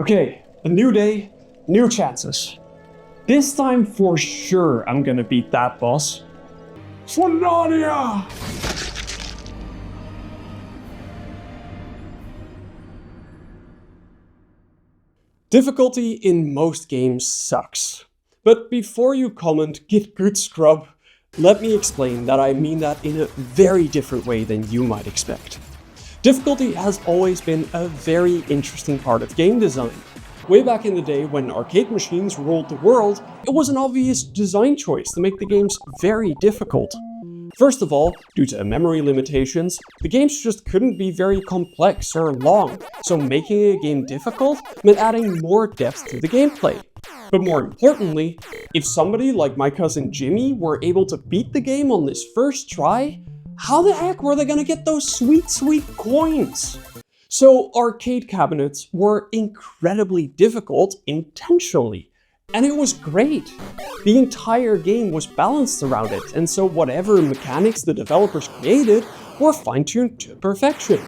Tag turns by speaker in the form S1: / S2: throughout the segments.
S1: Okay, a new day, new chances. This time for sure I'm gonna beat that boss. Malenia! Difficulty in most games sucks. But before you comment, "Get good, scrub," let me explain that I mean that in a very different way than you might expect. Difficulty has always been a very interesting part of game design. Way back in the day when arcade machines ruled the world, it was an obvious design choice to make the games very difficult. First of all, due to memory limitations, the games just couldn't be very complex or long, so making a game difficult meant adding more depth to the gameplay. But more importantly, if somebody like my cousin Jimmy were able to beat the game on this first try, how the heck were they gonna get those sweet coins? So arcade cabinets were incredibly difficult intentionally, and it was great. The entire game was balanced around it, and so whatever mechanics the developers created were fine-tuned to perfection.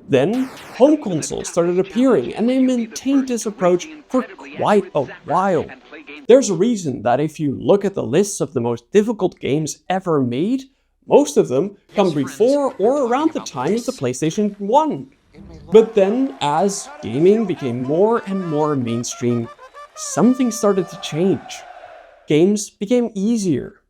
S1: Then, home consoles started appearing, and they maintained this approach for quite a while. There's a reason that if you look at the lists of the most difficult games ever made, most of them come before or around the time of the PlayStation 1. But then, as gaming became more and more mainstream, something started to change. Games became easier.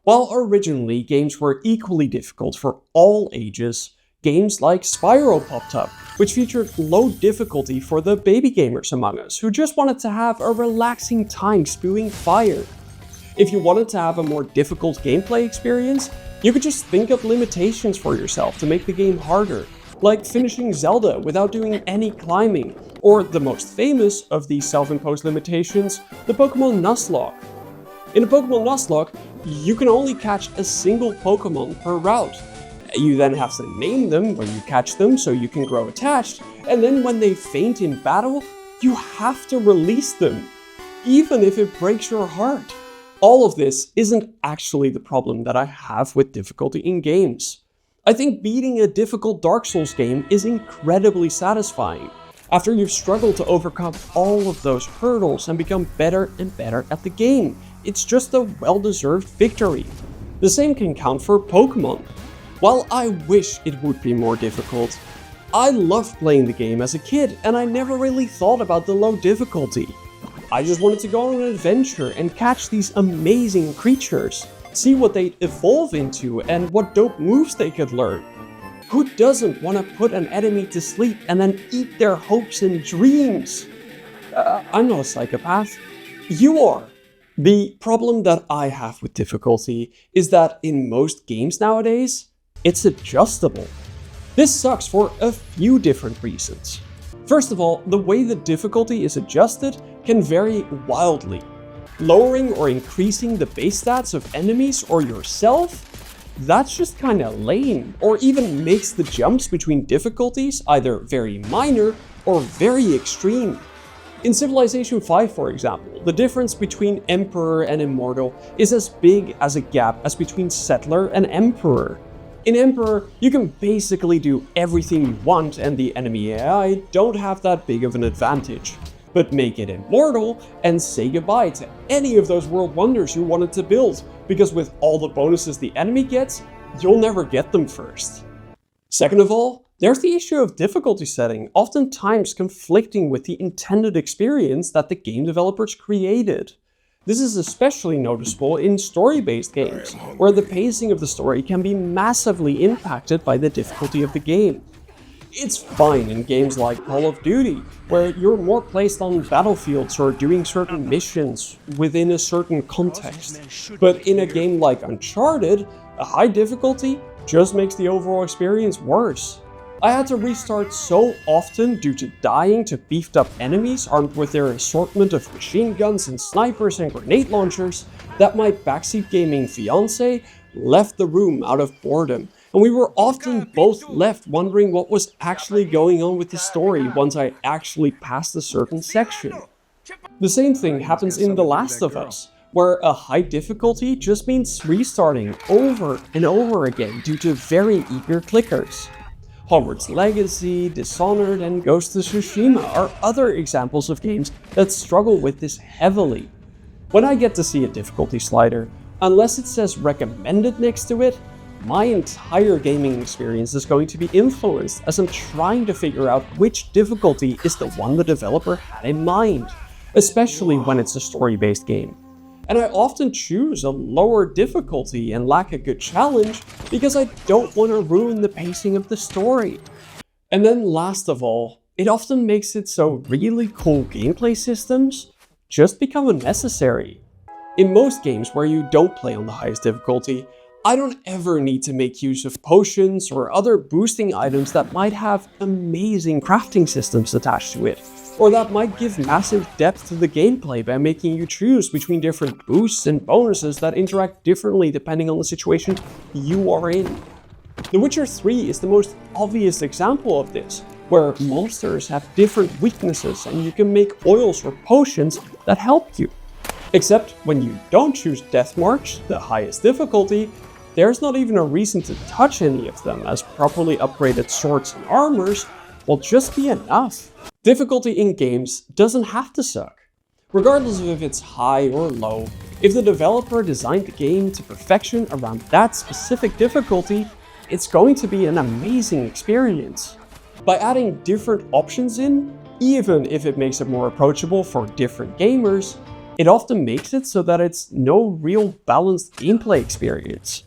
S1: While originally games were equally difficult for all ages, games like Spyro popped up, which featured low difficulty for the baby gamers among us who just wanted to have a relaxing time spewing fire. If you wanted to have a more difficult gameplay experience, you could just think of limitations for yourself to make the game harder, like finishing Zelda without doing any climbing, or the most famous of these self-imposed limitations, the Pokemon Nuzlocke. In a Pokemon Nuzlocke, you can only catch a single Pokemon per route. You then have to name them when you catch them so you can grow attached, and then when they faint in battle, you have to release them, even if it breaks your heart. All of this isn't actually the problem that I have with difficulty in games. I think beating a difficult Dark Souls game is incredibly satisfying, after you've struggled to overcome all of those hurdles and become better and better at the game. It's just a well-deserved victory. The same can count for Pokemon. While I wish it would be more difficult, I loved playing the game as a kid and I never really thought about the low difficulty. I just wanted to go on an adventure and catch these amazing creatures, see what they'd evolve into and what dope moves they could learn. Who doesn't want to put an enemy to sleep and then eat their hopes and dreams? I'm not a psychopath. You are. The problem that I have with difficulty is that in most games nowadays, it's adjustable. This sucks for a few different reasons. First of all, the way the difficulty is adjusted can vary wildly. Lowering or increasing the base stats of enemies or yourself? That's just kinda lame, or even makes the jumps between difficulties either very minor or very extreme. In Civilization 5, for example, the difference between Emperor and Immortal is as big as a gap as between Settler and Emperor. In Emperor, you can basically do everything you want and the enemy AI don't have that big of an advantage. But make it Immortal and say goodbye to any of those world wonders you wanted to build, because with all the bonuses the enemy gets, you'll never get them first. Second of all, there's the issue of difficulty setting, oftentimes conflicting with the intended experience that the game developers created. This is especially noticeable in story-based games, where the pacing of the story can be massively impacted by the difficulty of the game. It's fine in games like Call of Duty, where you're more placed on battlefields or doing certain missions within a certain context. But in a game like Uncharted, a high difficulty just makes the overall experience worse. I had to restart so often due to dying to beefed up enemies armed with their assortment of machine guns and snipers and grenade launchers that my backseat gaming fiancé left the room out of boredom, and we were often both left wondering what was actually going on with the story once I actually passed a certain section. The same thing happens in The Last of Us, where a high difficulty just means restarting over and over again due to very eager clickers. Hogwarts Legacy, Dishonored, and Ghost of Tsushima are other examples of games that struggle with this heavily. When I get to see a difficulty slider, unless it says recommended next to it, my entire gaming experience is going to be influenced as I'm trying to figure out which difficulty is the one the developer had in mind, especially when it's a story-based game. And I often choose a lower difficulty and lack a good challenge because I don't want to ruin the pacing of the story. And then last of all, it often makes it so really cool gameplay systems just become unnecessary. In most games where you don't play on the highest difficulty, I don't ever need to make use of potions or other boosting items that might have amazing crafting systems attached to it, or that might give massive depth to the gameplay by making you choose between different boosts and bonuses that interact differently depending on the situation you are in. The Witcher 3 is the most obvious example of this, where monsters have different weaknesses and you can make oils or potions that help you. Except when you don't choose Death March, the highest difficulty, there's not even a reason to touch any of them, as properly upgraded swords and armors will just be enough. Difficulty in games doesn't have to suck. Regardless of if it's high or low, if the developer designed the game to perfection around that specific difficulty, it's going to be an amazing experience. By adding different options in, even if it makes it more approachable for different gamers, it often makes it so that it's no real balanced gameplay experience.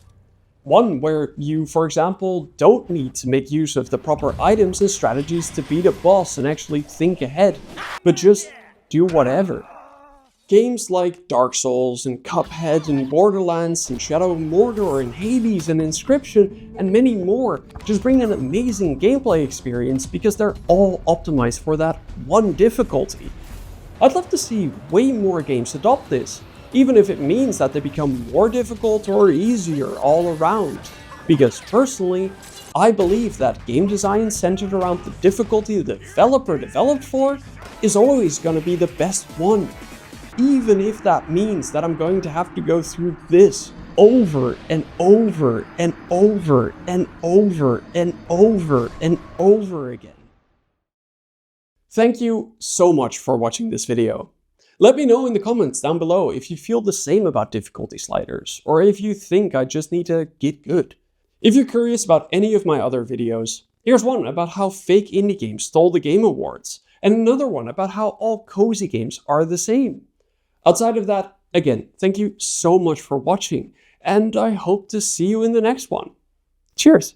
S1: One where you, for example, don't need to make use of the proper items and strategies to beat a boss and actually think ahead, but just do whatever. Games like Dark Souls and Cuphead and Borderlands and Shadow of Mordor and Hades and Inscription and many more just bring an amazing gameplay experience because they're all optimized for that one difficulty. I'd love to see way more games adopt this, even if it means that they become more difficult or easier all around. Because personally, I believe that game design centered around the difficulty the developer developed for is always going to be the best one. Even if that means that I'm going to have to go through this over and over and over and over and over and over again. Thank you so much for watching this video. Let me know in the comments down below if you feel the same about difficulty sliders, or if you think I just need to get good. If you're curious about any of my other videos, here's one about how fake indie games stole the Game Awards, and another one about how all cozy games are the same. Outside of that, again, thank you so much for watching, and I hope to see you in the next one. Cheers!